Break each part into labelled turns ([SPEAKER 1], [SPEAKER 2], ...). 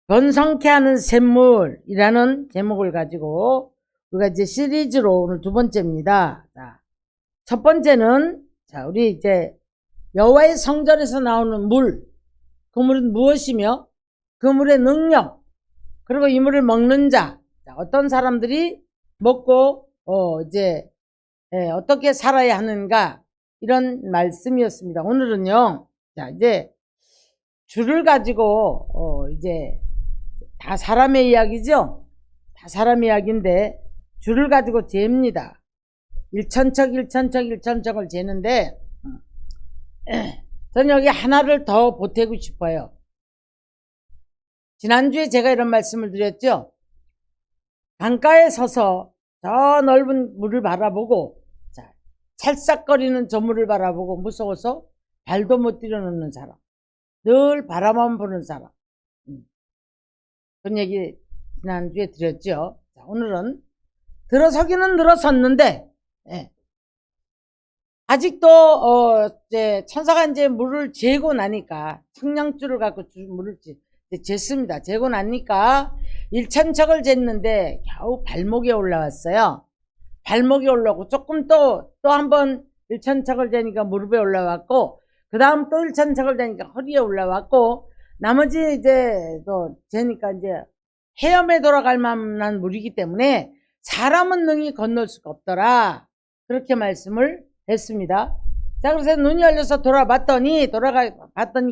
[SPEAKER 1] 번성케 하는 샘물이라는 제목을 가지고 우리가 이제 시리즈로 오늘 두 번째입니다. 자, 첫 번째는 자, 우리 이제 여호와의 성전에서 나오는 물, 그 물은 무엇이며 그 물의 능력, 그리고 이 물을 먹는 자, 어떤 사람들이 먹고 이제 어떻게 살아야 하는가, 이런 말씀이었습니다. 오늘은요, 자, 이제 줄을 가지고 이제 다 사람의 이야기죠. 다 사람의 이야기인데 줄을 가지고 잽니다. 1천척을 재는데 저는 여기 하나를 더 보태고 싶어요. 지난주에 제가 이런 말씀을 드렸죠. 강가에 서서 저 넓은 물을 바라보고, 자, 찰싹거리는 저 물을 바라보고 무서워서 발도 못 들여놓는 사람, 늘 바라만 보는 사람, 그런 얘기 지난주에 드렸죠. 자, 오늘은 들어서기는 들어섰는데 아직도 이제 천사가 이제 물을 재고 나니까 청량줄을 갖고 물을 쟀습니다. 재고 나니까 1천척을 쟀는데 겨우 발목에 올라왔어요. 발목에 올라오고 조금 또 한 번 1천척을 재니까 무릎에 올라왔고, 그 다음 또 1천척을 재니까 허리에 올라왔고, 나머지 이제 또 재니까 이제 헤엄에 돌아갈 만한 물이기 때문에 사람은 능히 건널 수가 없더라, 그렇게 말씀을 했습니다. 자, 그래서 눈이 열려서 돌아봤더니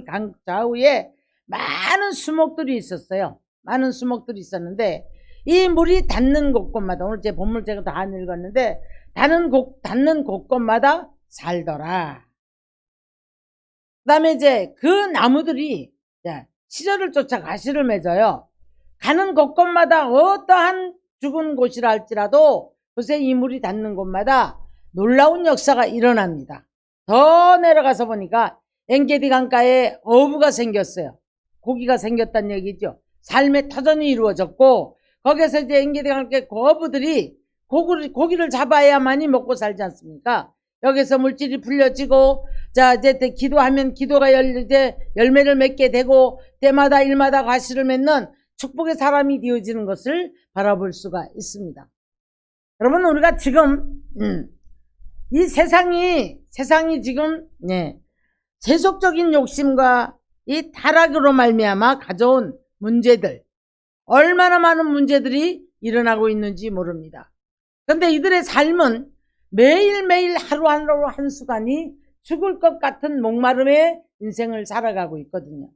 [SPEAKER 1] 강 좌우에 많은 수목들이 있었어요. 많은 수목들이 있었는데 이 물이 닿는 곳곳마다, 오늘 제 본문 제가 다 안 읽었는데 닿는 곳곳마다 살더라. 그 다음에 이제 그 나무들이 시절을 쫓아 가시를 맺어요. 가는 곳곳마다 어떠한 죽은 곳이라 할지라도 그새 이 물이 닿는 곳마다 놀라운 역사가 일어납니다. 더 내려가서 보니까 엔게디 강가에 어부가 생겼어요. 고기가 생겼다는 얘기죠. 삶의 터전이 이루어졌고, 거기서 이제 엔게디 강가에 그 어부들이 고기를 잡아야만이 먹고 살지 않습니까? 여기서 물질이 풀려지고, 자, 이제 기도하면 기도가 이제 열매를 맺게 되고, 때마다 일마다 과실을 맺는 축복의 사람이 되어지는 것을 바라볼 수가 있습니다. 여러분, 우리가 지금 이 세상이 지금 세속적인 욕심과 이 타락으로 말미암아 가져온 문제들, 얼마나 많은 문제들이 일어나고 있는지 모릅니다. 그런데 이들의 삶은 매일매일 하루하루 한순간이 죽을 것 같은 목마름의 인생을 살아가고 있거든요.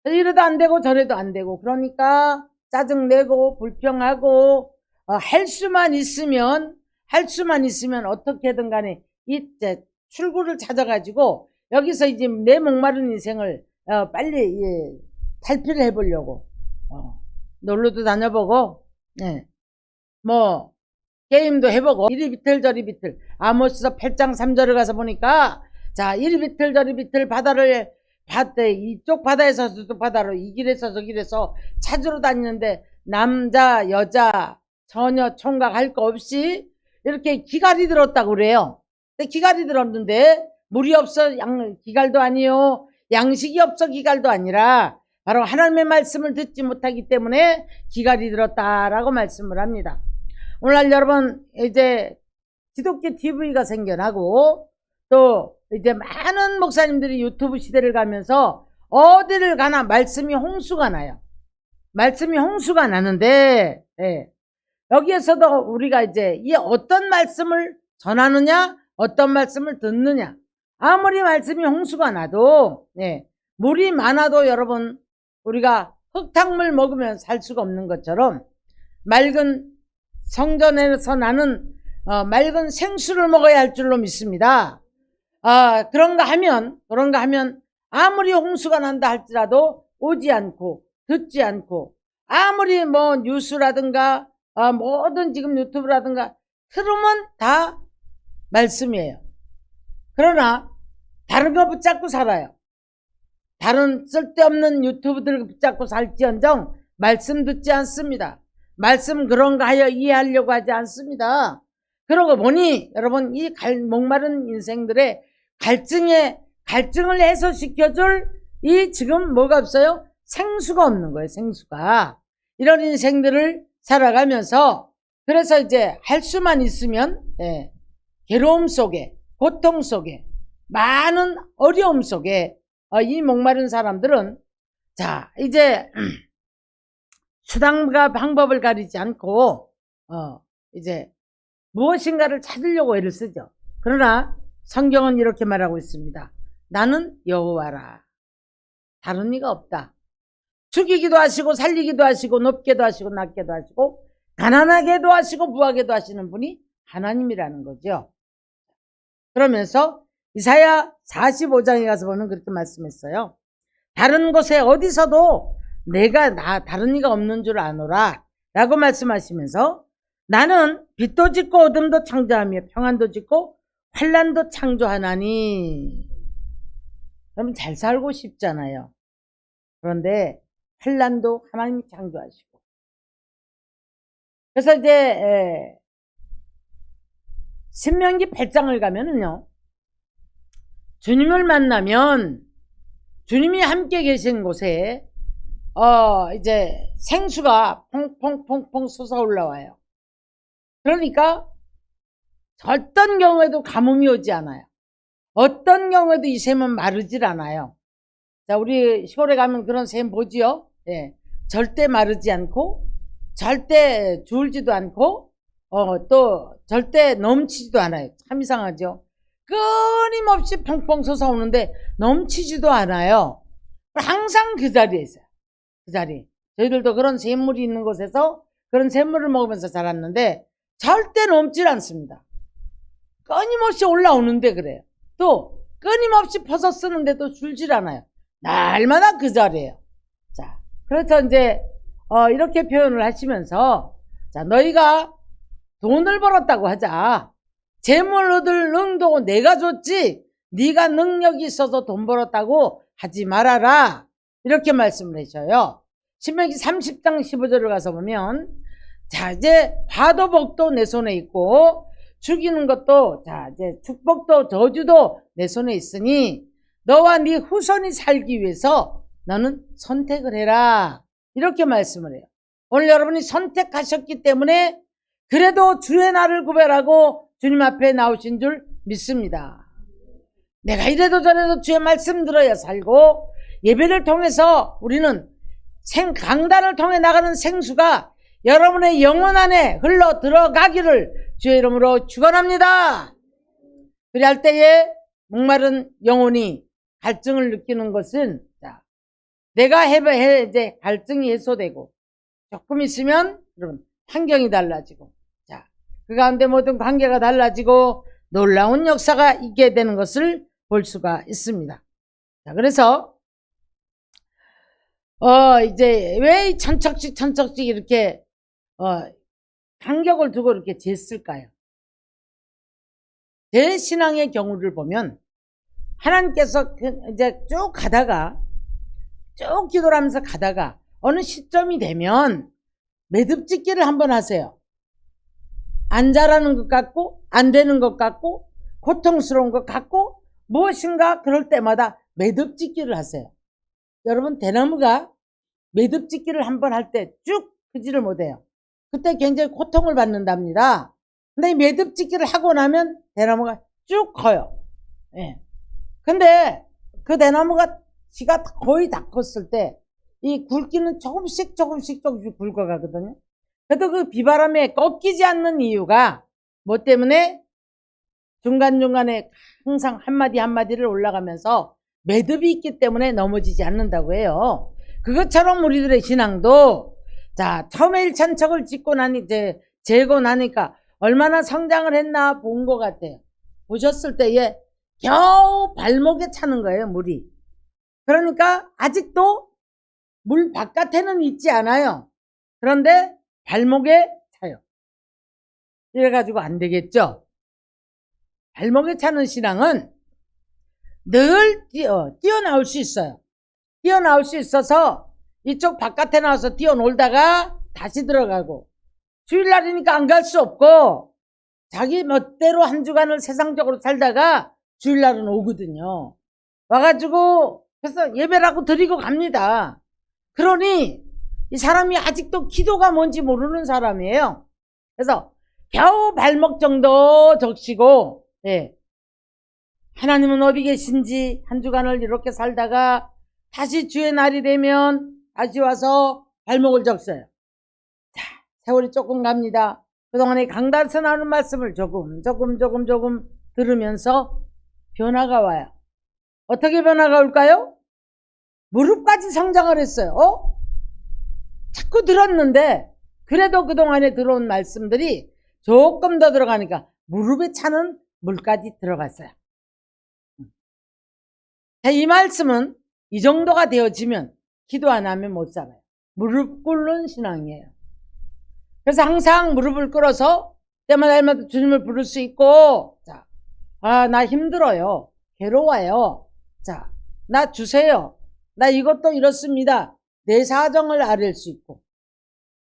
[SPEAKER 1] 이래도 안 되고 저래도 안 되고, 그러니까 짜증내고 불평하고, 할 수만 있으면 어떻게든 간에 이제 출구를 찾아가지고 여기서 이제 내 목마른 인생을 빨리 탈피를 해보려고 놀러도 다녀보고, 뭐 게임도 해보고, 이리 비틀 저리 비틀. 아모스서 8장 3절을 가서 보니까, 자, 이리 비틀 저리 비틀 이쪽 바다에서 저쪽 바다로, 이 길에서 저 길에서 찾으러 다니는데 남자 여자 전혀 총각할 거 없이 이렇게 기갈이 들었다고 그래요. 근데 기갈이 들었는데 물이 없어 기갈도 아니요, 양식이 없어 기갈도 아니라 바로 하나님의 말씀을 듣지 못하기 때문에 기갈이 들었다라고 말씀을 합니다. 오늘날 여러분, 이제 기독교 TV가 생겨나고, 또 이제 많은 목사님들이 유튜브 시대를 가면서 어디를 가나 말씀이 홍수가 나요. 말씀이 홍수가 나는데, 여기에서도 우리가 이제 이 어떤 말씀을 전하느냐, 어떤 말씀을 듣느냐. 아무리 말씀이 홍수가 나도, 물이 많아도 여러분, 우리가 흙탕물 먹으면 살 수가 없는 것처럼 맑은 성전에서 나는 맑은 생수를 먹어야 할 줄로 믿습니다. 그런가 하면 아무리 홍수가 난다 할지라도 오지 않고 듣지 않고, 아무리 뭐 뉴스라든가 뭐든 지금 유튜브라든가 틀으면 다 말씀이에요. 그러나 다른 거 붙잡고 살아요. 다른 쓸데없는 유튜브들 붙잡고 살지언정 말씀 듣지 않습니다. 말씀 그런가 하여 이해하려고 하지 않습니다. 그러고 보니 여러분, 이 목마른 인생들의 갈증을 해소시켜줄 이 지금 뭐가 없어요? 생수가 없는 거예요. 생수가. 이런 인생들을 살아가면서 그래서 이제 할 수만 있으면 괴로움 속에 고통 속에 많은 어려움 속에 이 목마른 사람들은 자 이제 수단과 방법을 가리지 않고 이제 무엇인가를 찾으려고 애를 쓰죠. 그러나 성경은 이렇게 말하고 있습니다. 나는 여호와라. 다른 이가 없다. 죽이기도 하시고 살리기도 하시고 높게도 하시고 낮게도 하시고 가난하게도 하시고 부하게도 하시는 분이 하나님이라는 거죠. 그러면서 이사야 45장에 가서 보면 그렇게 말씀했어요. 다른 곳에 어디서도 내가 다른 이가 없는 줄 아노라 라고 말씀하시면서 나는 빛도 짓고 어둠도 창조하며 평안도 짓고 환난도 창조하나니. 여러분 잘 살고 싶잖아요. 그런데 환난도 하나님이 창조하시고. 그래서 이제 신명기 8장을 가면은요. 주님을 만나면 주님이 함께 계신 곳에 이제 생수가 퐁퐁퐁퐁 솟아 올라와요. 그러니까 어떤 경우에도 가뭄이 오지 않아요. 어떤 경우에도 이 샘은 마르질 않아요. 자, 우리 시골에 가면 그런 샘 보지요? 예. 절대 마르지 않고, 절대 줄지도 않고, 또 절대 넘치지도 않아요. 참 이상하죠? 끊임없이 펑펑 솟아오는데 넘치지도 않아요. 항상 그 자리에 있어요. 그 자리. 저희들도 그런 샘물이 있는 곳에서 그런 샘물을 먹으면서 자랐는데 절대 넘질 않습니다. 끊임없이 올라오는데 그래요. 또 끊임없이 퍼서 쓰는데도 줄질 않아요. 날마다 그 자리에요. 자, 그래서 이제 이렇게 표현을 하시면서 자, 너희가 돈을 벌었다고 하자. 재물 얻을 능도 내가 줬지 네가 능력이 있어서 돈 벌었다고 하지 말아라. 이렇게 말씀을 하셔요. 신명기 30장 15절을 가서 보면 자 이제 화도 복도 내 손에 있고 죽이는 것도 자 이제 축복도 저주도 내 손에 있으니 너와 네 후손이 살기 위해서 너는 선택을 해라. 이렇게 말씀을 해요. 오늘 여러분이 선택하셨기 때문에 그래도 주의 날을 구별하고 주님 앞에 나오신 줄 믿습니다. 내가 이래도 저래도 주의 말씀 들어야 살고 예배를 통해서 우리는 강단을 통해 나가는 생수가 여러분의 영혼 안에 흘러 들어가기를 주의 이름으로 축원합니다. 그리할 때에 목마른 영혼이 갈증을 느끼는 것은 내가 이제 갈증이 해소되고 조금 있으면 여러분 환경이 달라지고 그 가운데 모든 관계가 달라지고 놀라운 역사가 있게 되는 것을 볼 수가 있습니다. 자, 그래서 이제 왜 천척씩 이렇게 간격을 두고 이렇게 쟀을까요? 제 신앙의 경우를 보면 하나님께서 이제 쭉 가다가 쭉 기도를 하면서 가다가 어느 시점이 되면 매듭짓기를 한번 하세요. 안 자라는 것 같고 안 되는 것 같고 고통스러운 것 같고 무엇인가 그럴 때마다 매듭짓기를 하세요. 여러분 대나무가 매듭짓기를 한번 할 때 쭉 크지를 못해요. 그때 굉장히 고통을 받는답니다. 근데 이 매듭짓기를 하고 나면 대나무가 쭉 커요. 예. 근데 그 대나무가 지가 거의 다 컸을 때 이 굵기는 조금씩 굵어가거든요. 그래도 그 비바람에 꺾이지 않는 이유가 뭐 때문에 중간중간에 항상 한마디를 올라가면서 매듭이 있기 때문에 넘어지지 않는다고 해요. 그것처럼 우리들의 신앙도 자 처음에 1천척을 짓고 이제 재고 나니까 얼마나 성장을 했나 본 것 같아요. 보셨을 때에 겨우 발목에 차는 거예요. 물이. 그러니까 아직도 물 바깥에는 있지 않아요. 그런데 발목에 차요. 이래가지고 안 되겠죠. 발목에 차는 신앙은 늘 뛰어나올 수 있어요. 뛰어나올 수 있어서 이쪽 바깥에 나와서 뛰어놀다가 다시 들어가고 주일날이니까 안 갈 수 없고 자기 멋대로 한 주간을 세상적으로 살다가 주일날은 오거든요. 와가지고 그래서 예배라고 드리고 갑니다. 그러니 이 사람이 아직도 기도가 뭔지 모르는 사람이에요. 그래서 겨우 발목 정도 적시고, 예. 하나님은 어디 계신지 한 주간을 이렇게 살다가 다시 주의 날이 되면 다시 와서 발목을 적셔요. 자, 세월이 조금 갑니다. 그동안에 강단에서 나오는 말씀을 조금 들으면서 변화가 와요. 어떻게 변화가 올까요? 무릎까지 성장을 했어요. 자꾸 들었는데 그래도 그동안에 들어온 말씀들이 조금 더 들어가니까 무릎에 차는 물까지 들어갔어요. 자, 이 말씀은 이 정도가 되어지면 기도 안 하면 못 살아요. 무릎 꿇는 신앙이에요. 그래서 항상 무릎을 꿇어서 때마다 주님을 부를 수 있고, 자, 나 힘들어요. 괴로워요. 자, 나 주세요. 나 이것도 이렇습니다. 내 사정을 아릴 수 있고,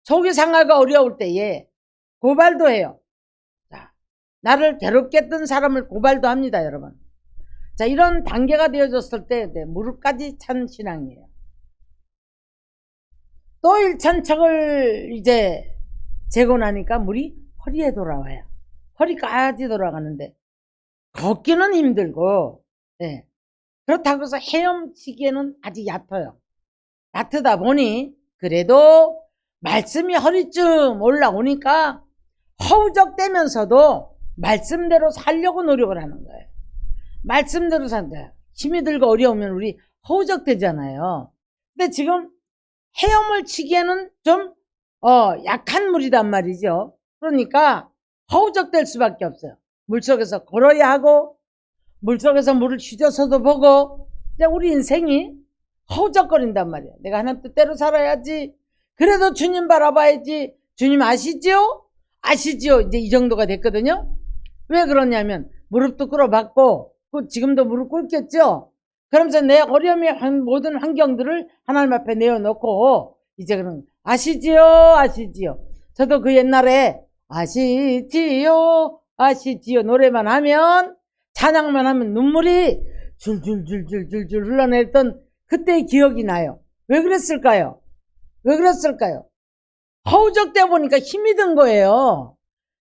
[SPEAKER 1] 속이 상하가 어려울 때에 고발도 해요. 자, 나를 괴롭게 했던 사람을 고발도 합니다, 여러분. 자, 이런 단계가 되어졌을 때 무릎까지 찬 신앙이에요. 또 일천척을 이제 재고 나니까 물이 허리에 돌아와요. 허리까지 돌아가는데 걷기는 힘들고, 네. 그렇다고 해서 헤엄치기에는 아직 얕아요. 얕다 보니 그래도 말씀이 허리쯤 올라오니까 허우적대면서도 말씀대로 살려고 노력을 하는 거예요. 말씀대로 산다. 힘이 들고 어려우면 우리 허우적대잖아요. 근데 지금 헤엄을 치기에는 좀 약한 물이단 말이죠. 그러니까 허우적댈 수밖에 없어요. 물속에서 걸어야 하고 물속에서 물을 휘저어서도 보고, 이제 우리 인생이 허우적거린단 말이에요. 내가 하나님 뜻대로 살아야지. 그래도 주님 바라봐야지. 주님 아시지요? 아시지요? 이제 이 정도가 됐거든요. 왜 그러냐면 무릎도 꿇어봤고 지금도 무릎 꿇겠죠. 그러면서 내 어려움의 모든 환경들을 하나님 앞에 내어놓고 이제 그럼 아시지요? 아시지요? 저도 그 옛날에 아시지요? 아시지요? 노래만 하면, 찬양만 하면 눈물이 줄줄줄줄줄줄 흘러내렸던 그때의 기억이 나요. 왜 그랬을까요? 왜 그랬을까요? 허우적대 보니까 힘이 든 거예요.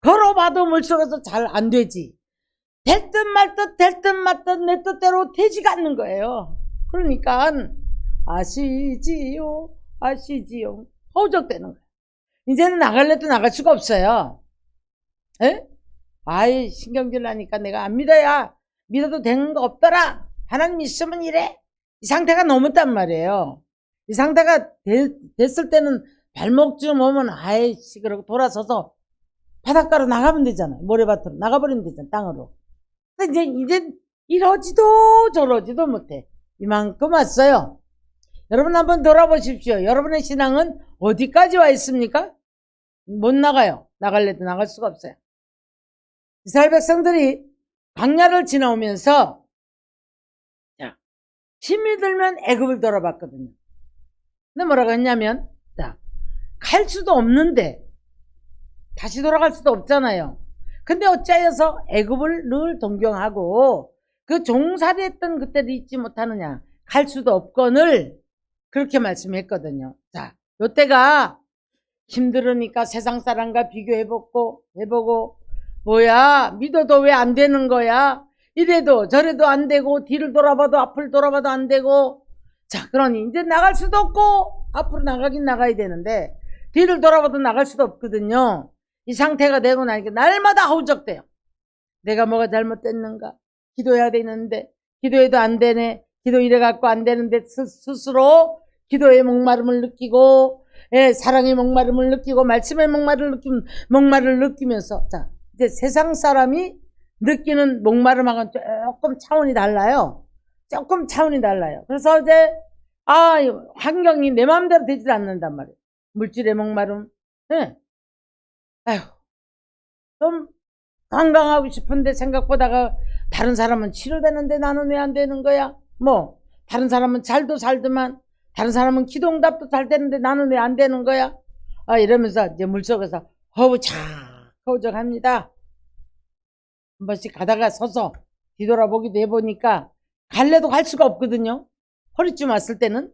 [SPEAKER 1] 걸어봐도 물속에서 잘 안 되지. 될 듯 말 듯 될 듯 말 듯 내 뜻대로 되지가 않는 거예요. 그러니까 아시지요? 아시지요? 허우적대는 거예요. 이제는 나갈래도 나갈 수가 없어요. 에? 아이, 신경질 나니까 내가 안 믿어야 믿어도 되는 거 없더라. 하나님 있으면 이래. 이 상태가 넘었단 말이에요. 이 상태가 됐을 때는 발목쯤 오면 아이씨 그러고 돌아서서 바닷가로 나가면 되잖아요. 모래밭으로 나가버리면 되잖아요. 땅으로. 근데 이제 이러지도 저러지도 못해. 이만큼 왔어요. 여러분 한번 돌아보십시오. 여러분의 신앙은 어디까지 와 있습니까? 못 나가요. 나갈래도 나갈 수가 없어요. 이스라엘 백성들이 광야를 지나오면서 힘이 들면 애굽을 돌아봤거든요. 근데 뭐라고 했냐면 갈 수도 없는데 다시 돌아갈 수도 없잖아요. 근데 어찌하여서 애굽을 늘 동경하고 그 종살이 했던 그때를 잊지 못하느냐. 갈 수도 없거늘 그렇게 말씀했거든요. 자, 요때가 힘들으니까 세상 사람과 비교해보고 뭐야 믿어도 왜 안 되는 거야. 이래도 저래도 안 되고 뒤를 돌아봐도 앞을 돌아봐도 안 되고. 자, 그러니 이제 나갈 수도 없고 앞으로 나가긴 나가야 되는데 뒤를 돌아봐도 나갈 수도 없거든요. 이 상태가 되고 나니까 날마다 허우적대요. 내가 뭐가 잘못됐는가. 기도해야 되는데 기도해도 안 되네. 기도 이래갖고 안 되는데 스스로 기도의 목마름을 느끼고 사랑의 목마름을 느끼고 말씀의 목마름을 느끼면서 자, 이제 세상 사람이 느끼는 목마름하고는 조금 차원이 달라요. 조금 차원이 달라요. 그래서 이제 환경이 내 마음대로 되질 않는단 말이에요. 물질의 목마름. 아휴, 좀 건강하고 싶은데 생각보다가 다른 사람은 치료되는데 나는 왜 안 되는 거야? 뭐 다른 사람은 잘도 살더만 다른 사람은 기도응답도 잘 되는데 나는 왜 안 되는 거야? 이러면서 이제 물속에서 허우적합니다. 한 번씩 가다가 서서 뒤돌아보기도 해보니까 갈래도 갈 수가 없거든요. 허리쯤 왔을 때는.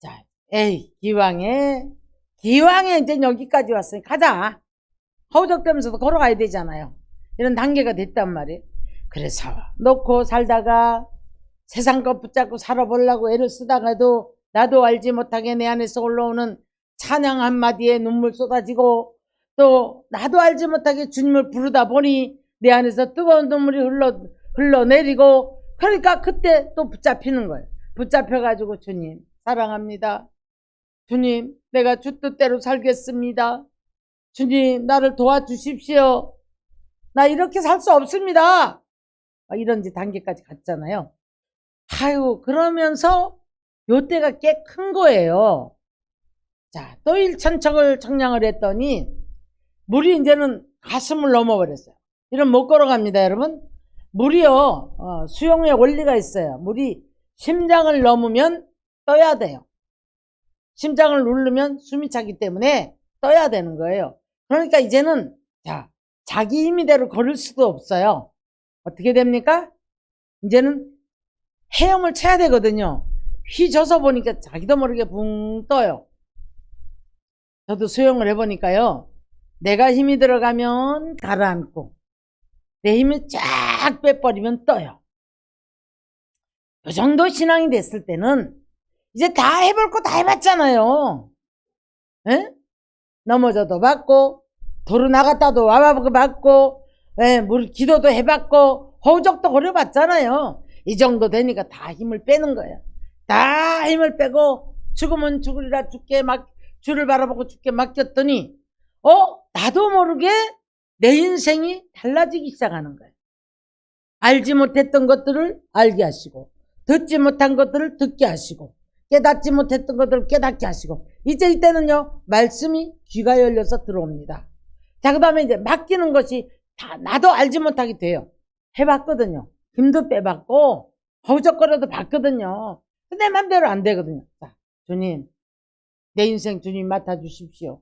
[SPEAKER 1] 자, 에이, 기왕에 이제 여기까지 왔으니 가자. 허우적대면서도 걸어가야 되잖아요. 이런 단계가 됐단 말이에요. 그래서 놓고 살다가 세상 것 붙잡고 살아보려고 애를 쓰다가도 나도 알지 못하게 내 안에서 올라오는 찬양 한마디에 눈물 쏟아지고, 또 나도 알지 못하게 주님을 부르다 보니 내 안에서 뜨거운 눈물이 흘러내리고, 그러니까 그때 또 붙잡히는 거예요. 붙잡혀가지고 주님 사랑합니다. 주님 내가 주 뜻대로 살겠습니다. 주님 나를 도와주십시오. 나 이렇게 살 수 없습니다. 이런 단계까지 갔잖아요. 아유, 그러면서 요때가 꽤 큰 거예요. 자, 또 일천척을 청량을 했더니 물이 이제는 가슴을 넘어버렸어요. 이런 못 걸어갑니다, 여러분. 물이요, 수영의 원리가 있어요. 물이 심장을 넘으면 떠야 돼요. 심장을 누르면 숨이 차기 때문에 떠야 되는 거예요. 그러니까 이제는 자기 힘이대로 걸을 수도 없어요. 어떻게 됩니까? 이제는 헤엄을 쳐야 되거든요. 휘져서 보니까 자기도 모르게 붕 떠요. 저도 수영을 해보니까요, 내가 힘이 들어가면 가라앉고 내 힘을 쫙 빼버리면 떠요. 그 정도 신앙이 됐을 때는 이제 다 해볼 거 다 해봤잖아요. 에? 넘어져도 봤고, 도로 나갔다도 와봤고, 기도도 해봤고, 허우적도 걸어봤잖아요. 이 정도 되니까 다 힘을 빼는 거예요. 다 힘을 빼고 죽으면 죽으리라 죽게 주를 바라보고 죽게 맡겼더니 나도 모르게 내 인생이 달라지기 시작하는 거예요. 알지 못했던 것들을 알게 하시고, 듣지 못한 것들을 듣게 하시고, 깨닫지 못했던 것들을 깨닫게 하시고, 이제 이때는요 말씀이 귀가 열려서 들어옵니다. 자, 그 다음에 이제 맡기는 것이 다 나도 알지 못하게 돼요. 해봤거든요. 힘도 빼봤고 허우적거려도 봤거든요. 내 맘대로 안 되거든요. 자, 주님 내 인생 주님 맡아주십시오.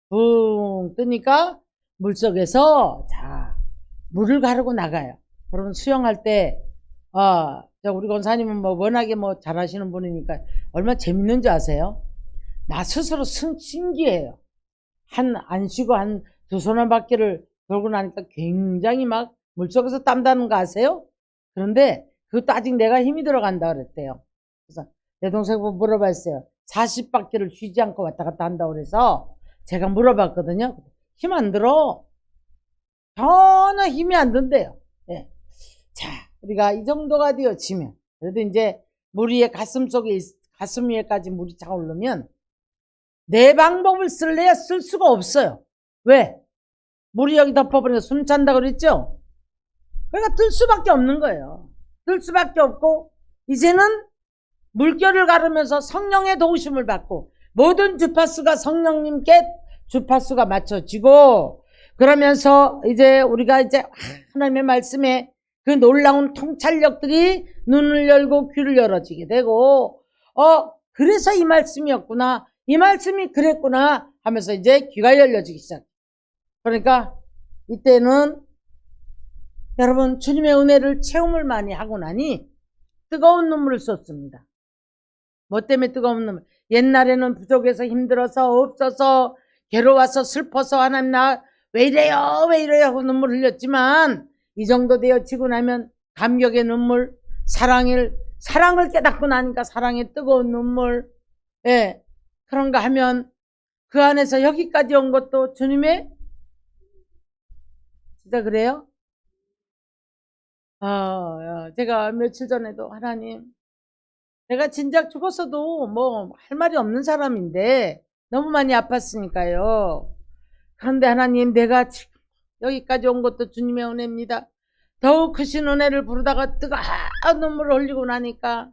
[SPEAKER 1] 붕 뜨니까 물속에서 물을 가르고 나가요. 여러분 수영할 때 우리 권사님은 워낙에 잘하시는 분이니까 얼마나 재밌는 줄 아세요? 나 스스로 신기해요. 안 쉬고 한 2손 바퀴를 돌고 나니까 굉장히 막 물속에서 땀나는 거 아세요? 그런데 그것도 아직 내가 힘이 들어간다 그랬대요. 그래서 내 동생 보고 물어봤어요. 40바퀴를 쉬지 않고 왔다 갔다 한다고 그래서 제가 물어봤거든요. 힘 안 들어. 전혀 힘이 안 든대요. 네. 자, 우리가 이 정도가 되어지면, 그래도 이제 물 위에 가슴 위에까지 물이 차오르면 내 방법을 쓸래야 쓸 수가 없어요. 왜? 물이 여기 덮어버리면 숨 찬다 그랬죠? 그러니까 뜰 수밖에 없는 거예요. 뜰 수밖에 없고, 이제는 물결을 가르면서 성령의 도우심을 받고, 모든 주파수가 성령님께 주파수가 맞춰지고, 그러면서 이제 우리가 이제 하나님의 말씀에 그 놀라운 통찰력들이 눈을 열고 귀를 열어지게 되고, 그래서 이 말씀이었구나, 이 말씀이 그랬구나 하면서 이제 귀가 열려지기 시작해요. 그러니까 이때는 여러분 주님의 은혜를 체험을 많이 하고 나니 뜨거운 눈물을 쏟습니다. 뭐 때문에 뜨거운 눈물? 옛날에는 부족해서 힘들어서 없어서 괴로워서 슬퍼서 하나님 나 왜 이래요 하고 눈물 흘렸지만, 이 정도 되어지고 나면 감격의 눈물, 사랑을 깨닫고 나니까 사랑의 뜨거운 눈물, 그런가 하면 그 안에서 여기까지 온 것도 주님의, 진짜 그래요? 제가 며칠 전에도 하나님, 내가 진작 죽었어도 할 말이 없는 사람인데 너무 많이 아팠으니까요. 그런데 하나님, 내가 지금 여기까지 온 것도 주님의 은혜입니다. 더욱 크신 은혜를 부르다가 뜨거운 눈물을 흘리고 나니까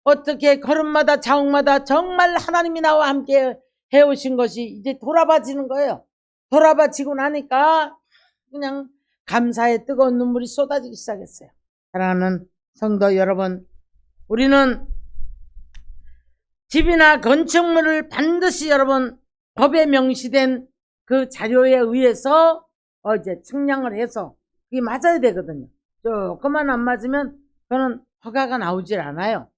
[SPEAKER 1] 어떻게 걸음마다 자옥마다 정말 하나님이 나와 함께 해오신 것이 이제 돌아봐지는 거예요. 돌아봐지고 나니까 그냥 감사의 뜨거운 눈물이 쏟아지기 시작했어요. 사랑하는 성도 여러분, 우리는 집이나 건축물을 반드시 여러분 법에 명시된 그 자료에 의해서 이제 측량을 해서 그게 맞아야 되거든요. 조금만 안 맞으면 저는 허가가 나오질 않아요.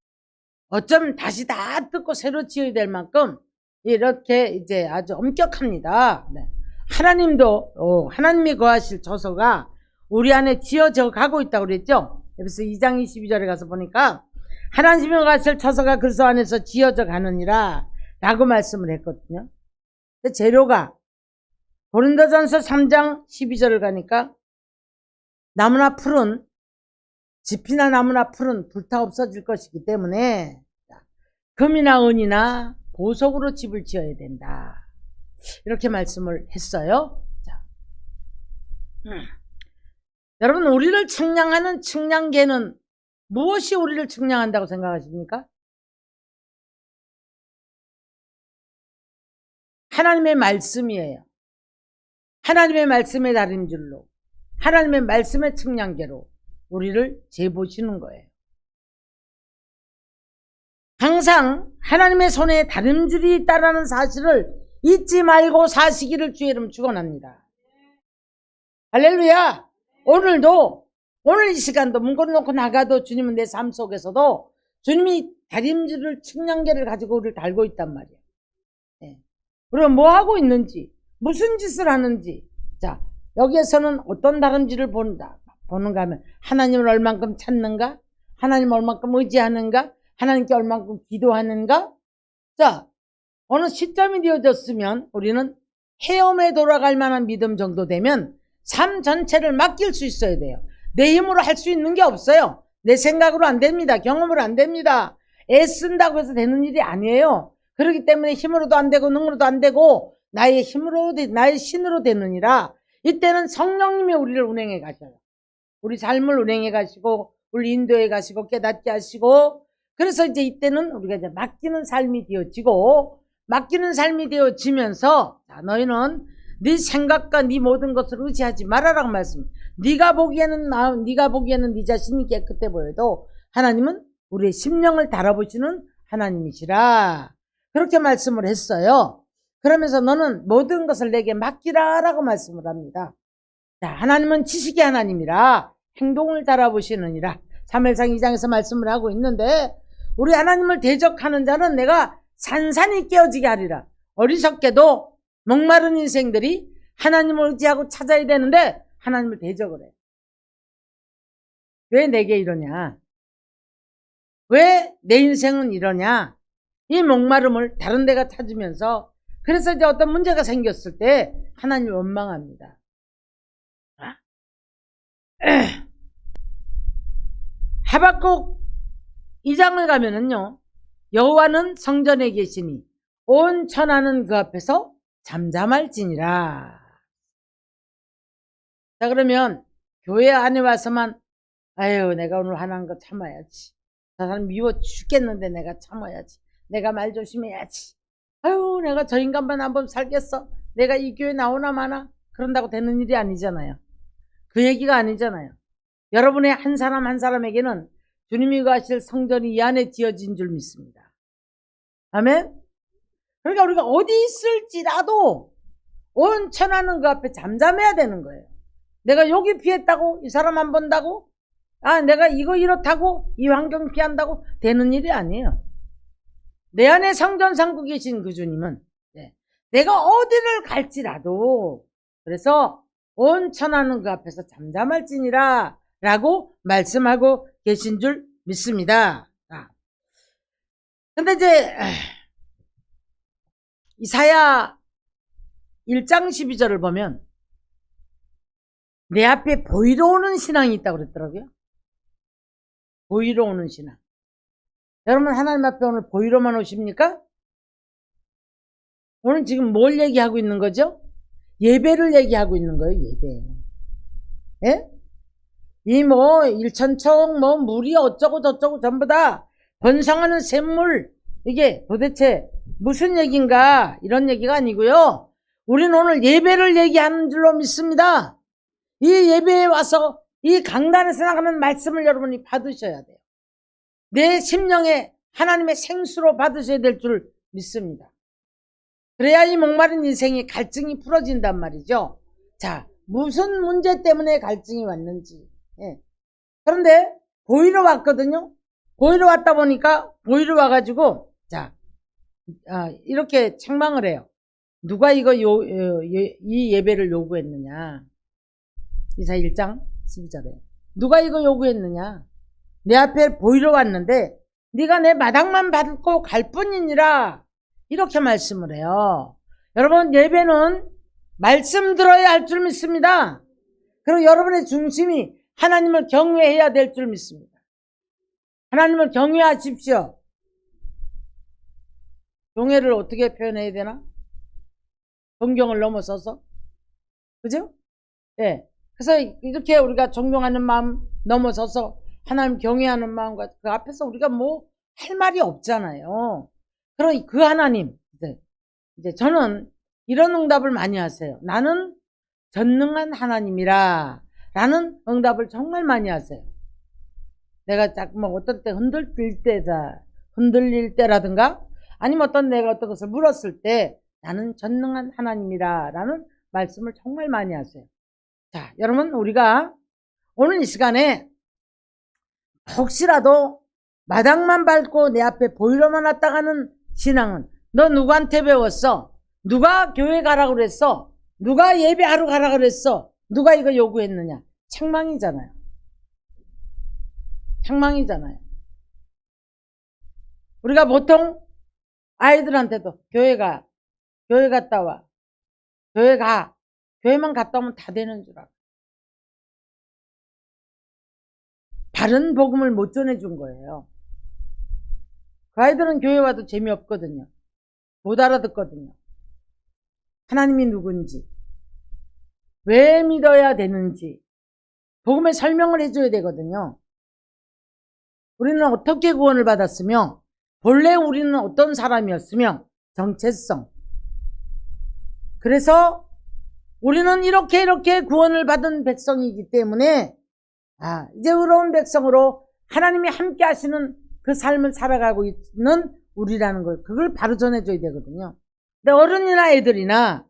[SPEAKER 1] 어쩌면 다시 다 뜯고 새로 지어야 될 만큼 이렇게 이제 아주 엄격합니다. 네. 하나님도 하나님이 거하실 처소가 우리 안에 지어져 가고 있다고 그랬죠. 그래서 2장 22절에 가서 보니까 하나님이 거하실 처소가 그리스도 안에서 지어져 가느니라 라고 말씀을 했거든요. 재료가 고린도전서 3장 12절을 가니까 나무나 풀은 집이나 나무나 풀은 불타 없어질 것이기 때문에 금이나 은이나 보석으로 집을 지어야 된다. 이렇게 말씀을 했어요. 자. 여러분, 우리를 측량하는 측량계는 무엇이 우리를 측량한다고 생각하십니까? 하나님의 말씀이에요. 하나님의 말씀의 다림줄로, 하나님의 말씀의 측량계로 우리를 재보시는 거예요. 항상 하나님의 손에 다림줄이 있다는 사실을 잊지 말고 사시기를 주의 이름 축원합니다. 할렐루야. 오늘도 오늘 이 시간도 문고리 놓고 나가도 주님은 내 삶 속에서도 주님이 다림줄을 측량계를 가지고 우리를 달고 있단 말이에요. 네. 우리가 뭐 하고 있는지 무슨 짓을 하는지 자 여기에서는 어떤 다림질을 보는가 하면 하나님을 얼만큼 찾는가, 하나님을 얼만큼 의지하는가, 하나님께 얼만큼 기도하는가. 자 어느 시점이 되어졌으면 우리는 헤엄에 돌아갈 만한 믿음 정도 되면 삶 전체를 맡길 수 있어야 돼요. 내 힘으로 할 수 있는 게 없어요. 내 생각으로 안 됩니다. 경험으로 안 됩니다. 애쓴다고 해서 되는 일이 아니에요. 그렇기 때문에 힘으로도 안 되고 능으로도 안 되고 나의 힘으로 나의 신으로 되느니라. 이때는 성령님이 우리를 운행해 가셔요. 우리 삶을 운행해 가시고 우리 인도해 가시고 깨닫게 하시고 그래서 이제 이때는 우리가 이제 맡기는 삶이 되어지고 맡기는 삶이 되어지면서 자, 너희는 네 생각과 네 모든 것을 의지하지 말아라고 말씀. 네가 보기에는 네 자신이 깨끗해 보여도 하나님은 우리의 심령을 달아보시는 하나님이시라. 그렇게 말씀을 했어요. 그러면서 너는 모든 것을 내게 맡기라라고 말씀을 합니다. 자, 하나님은 지식의 하나님이라 행동을 달아보시느니라. 3일상 2장에서 말씀을 하고 있는데 우리 하나님을 대적하는 자는 내가 산산이 깨어지게 하리라. 어리석게도 목마른 인생들이 하나님을 의지하고 찾아야 되는데 하나님을 대적을 해. 왜 내게 이러냐? 왜 내 인생은 이러냐? 이 목마름을 다른 데가 찾으면서 그래서 이제 어떤 문제가 생겼을 때 하나님을 원망합니다. 하박국 2장을 가면은요, 여호와는 성전에 계시니 온 천하는 그 앞에서 잠잠할지니라. 자, 그러면 교회 안에 와서만 아유 내가 오늘 화난 거 참아야지. 저 사람 미워 죽겠는데 내가 참아야지. 내가 말 조심해야지. 아유 내가 저 인간만 한번 살겠어. 내가 이 교회 나오나 마나 그런다고 되는 일이 아니잖아요. 그 얘기가 아니잖아요. 여러분의 한 사람 한 사람에게는 주님이 거하실 성전이 이 안에 지어진 줄 믿습니다. 아멘. 그러니까 우리가 어디 있을지라도 온 천하는 그 앞에 잠잠해야 되는 거예요. 내가 여기 피했다고 이 사람 안 본다고 내가 이거 이렇다고 이 환경 피한다고 되는 일이 아니에요. 내 안에 성전 삼고 계신 그 주님은 내가 어디를 갈지라도 그래서 온 천하는 그 앞에서 잠잠할지니라 라고 말씀하고 계신 줄 믿습니다. 근데 이제 이사야 1장 12절을 보면 내 앞에 보이러 오는 신앙이 있다고 그랬더라고요. 보이러 오는 신앙. 여러분 하나님 앞에 오늘 보이러만 오십니까? 오늘 지금 뭘 얘기하고 있는 거죠? 예배를 얘기하고 있는 거예요. 예배. 예? 이 일천청 물이 어쩌고 저쩌고 전부 다 번성하는 샘물 이게 도대체 무슨 얘기인가 이런 얘기가 아니고요. 우리는 오늘 예배를 얘기하는 줄로 믿습니다. 이 예배에 와서 이 강단에서 나가는 말씀을 여러분이 받으셔야 돼요. 내 심령에 하나님의 생수로 받으셔야 될 줄 믿습니다. 그래야 이 목마른 인생의 갈증이 풀어진단 말이죠. 자, 무슨 문제 때문에 갈증이 왔는지. 그런데 보이러 왔거든요. 보이러 왔다 보니까 보이러 와가지고 자 이렇게 책망을 해요. 누가 이 예배를 요구했느냐. 이사 1장 12절에 누가 이거 요구했느냐. 내 앞에 보이러 왔는데 네가 내 마당만 받고 갈 뿐이니라. 이렇게 말씀을 해요. 여러분, 예배는 말씀 들어야 할 줄 믿습니다. 그리고 여러분의 중심이 하나님을 경외해야 될 줄 믿습니다. 하나님을 경외하십시오. 경외를 어떻게 표현해야 되나? 존경을 넘어서서. 그죠? 예. 그래서 이렇게 우리가 존경하는 마음 넘어서서 하나님 경외하는 마음과 그 앞에서 우리가 뭐 할 말이 없잖아요. 그럼 그 하나님, 이제 저는 이런 응답을 많이 하세요. 나는 전능한 하나님이라 라는 응답을 정말 많이 하세요. 내가 자꾸 뭐 어떤 때 흔들릴 때라든가 아니면 내가 어떤 것을 물었을 때 나는 전능한 하나님이라 라는 말씀을 정말 많이 하세요. 자, 여러분, 우리가 오늘 이 시간에 혹시라도 마당만 밟고 내 앞에 보이러만 왔다 가는 신앙은 너 누구한테 배웠어? 누가 교회 가라고 그랬어? 누가 예배하러 가라고 그랬어? 누가 이거 요구했느냐? 책망이잖아요. 책망이잖아요. 우리가 보통 아이들한테도 교회 갔다 와. 교회만 갔다 오면 다 되는 줄 알아. 바른 복음을 못 전해준 거예요. 그 아이들은 교회 와도 재미없거든요. 못 알아듣거든요. 하나님이 누군지, 왜 믿어야 되는지 복음의 설명을 해줘야 되거든요. 우리는 어떻게 구원을 받았으며 본래 우리는 어떤 사람이었으며 정체성. 그래서 우리는 이렇게 구원을 받은 백성이기 때문에 이제 의로운 백성으로 하나님이 함께 하시는 그 삶을 살아가고 있는 우리라는 걸 그걸 바로 전해줘야 되거든요. 근데 어른이나 애들이나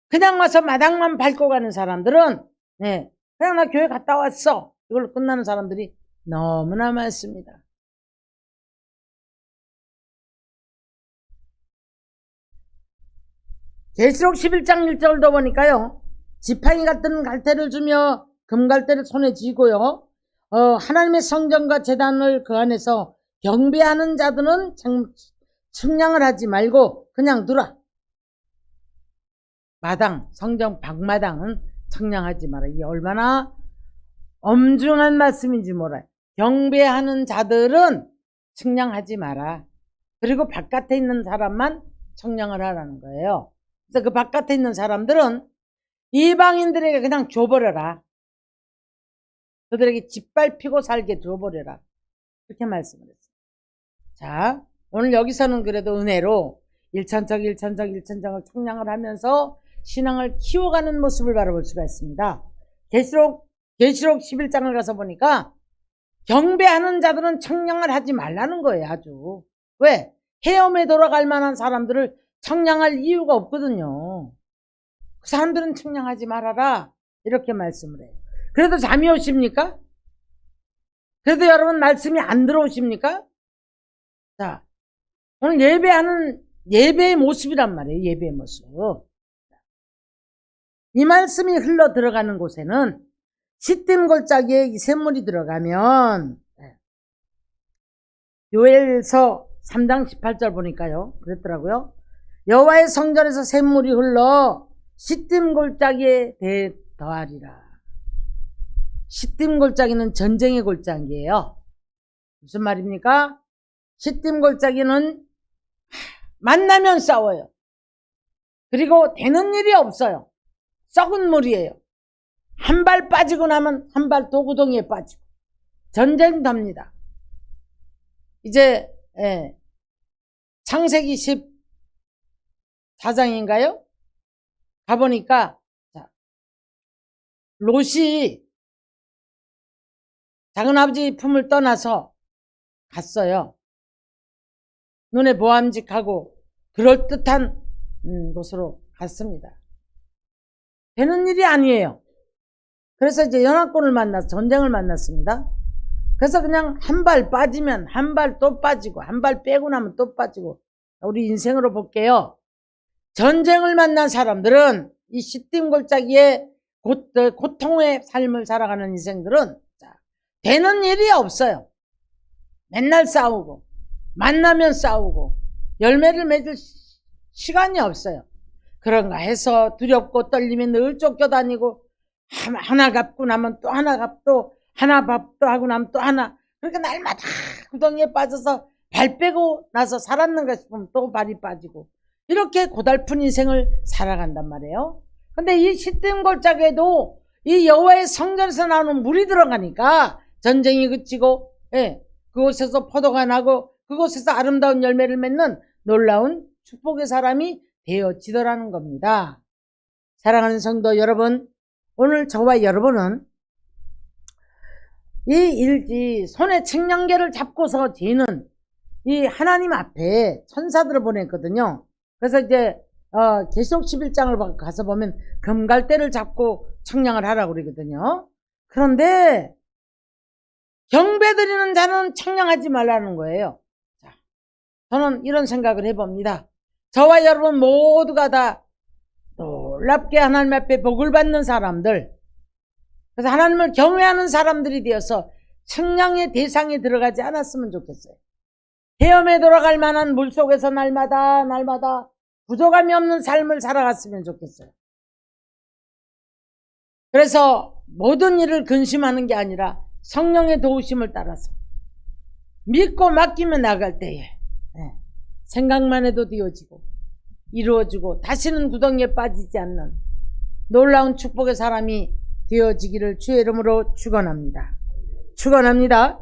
[SPEAKER 1] 그냥 와서 마당만 밟고 가는 사람들은 그냥 나 교회 갔다 왔어 이걸로 끝나는 사람들이 너무나 많습니다. 계시록 11장 1절도 보니까요. 지팡이 같은 갈대를 주며 금갈대를 손에 쥐고요. 하나님의 성전과 제단을 그 안에서 경배하는 자들은 측량을 하지 말고 그냥 두라. 마당, 성전 방마당은 측량하지 마라. 이게 얼마나 엄중한 말씀인지 몰라요. 경배하는 자들은 측량하지 마라. 그리고 바깥에 있는 사람만 측량을 하라는 거예요. 그래서 그 바깥에 있는 사람들은 이방인들에게 그냥 줘버려라. 그들에게 짓밟히고 살게 줘버려라. 그렇게 말씀을 했어요. 자, 오늘 여기서는 그래도 은혜로 일천적을 측량을 하면서 신앙을 키워가는 모습을 바라볼 수가 있습니다. 계시록 11장을 가서 보니까 경배하는 자들은 측량을 하지 말라는 거예요. 아주. 왜? 헤엄에 돌아갈 만한 사람들을 측량할 이유가 없거든요. 그 사람들은 측량하지 말아라. 이렇게 말씀을 해요. 그래도 잠이 오십니까? 그래도 여러분 말씀이 안 들어오십니까? 자, 오늘 예배의 모습이란 말이에요. 예배의 모습. 이 말씀이 흘러 들어가는 곳에는 시딤 골짜기에 이 샘물이 들어가면 요엘서 3장 18절 보니까요. 그랬더라고요. 여호와의 성전에서 샘물이 흘러 시딤 골짜기에 더하리라. 시딤 골짜기는 전쟁의 골짜기예요. 무슨 말입니까? 시딤 골짜기는 만나면 싸워요. 그리고 되는 일이 없어요. 썩은 물이에요. 한 발 빠지고 나면 한 발 도구덩이에 빠지고 전쟁답니다. 이제 창세기 14장인가요? 가보니까 롯이 작은아버지 품을 떠나서 갔어요. 눈에 보암직하고 그럴듯한 곳으로 갔습니다. 되는 일이 아니에요. 그래서 이제 연합군을 전쟁을 만났습니다. 그래서 그냥 한 발 빠지면 한 발 또 빠지고 한 발 빼고 나면 또 빠지고. 우리 인생으로 볼게요. 전쟁을 만난 사람들은 이 시띠gol짜기의 고통의 삶을 살아가는 인생들은 되는 일이 없어요. 맨날 싸우고 만나면 싸우고 열매를 맺을 시간이 없어요. 그런가 해서 두렵고 떨리면 늘 쫓겨다니고 하나 갚고 나면 또 하나 갚고 하나 밥도 하고 나면 또 하나, 그러니까 날마다 구덩이에 빠져서 발 빼고 나서 살았는가 싶으면 또 발이 빠지고 이렇게 고달픈 인생을 살아간단 말이에요. 근데 이 시띠gol짜기에도 이 여호와의 성전에서 나오는 물이 들어가니까 전쟁이 그치고, 예, 그곳에서 포도가 나고 그곳에서 아름다운 열매를 맺는 놀라운 축복의 사람이 되어지더라는 겁니다. 사랑하는 성도 여러분, 오늘 저와 여러분은 이 일지 손에 측량계를 잡고서 재는 이 하나님 앞에 천사들을 보냈거든요. 그래서 이제 계시록 11장을 가서 보면 금갈대를 잡고 측량을 하라고 그러거든요. 그런데 경배드리는 자는 측량하지 말라는 거예요. 자, 저는 이런 생각을 해봅니다. 저와 여러분 모두가 다 놀랍게 하나님 앞에 복을 받는 사람들, 그래서 하나님을 경외하는 사람들이 되어서 측량의 대상에 들어가지 않았으면 좋겠어요. 헤엄에 돌아갈 만한 물속에서 날마다 부족함이 없는 삶을 살아갔으면 좋겠어요. 그래서 모든 일을 근심하는 게 아니라 성령의 도우심을 따라서 믿고 맡기며 나갈 때에 생각만 해도 되어지고 이루어지고 다시는 구덩이에 빠지지 않는 놀라운 축복의 사람이 되어지기를 주의 이름으로 축원합니다. 축원합니다.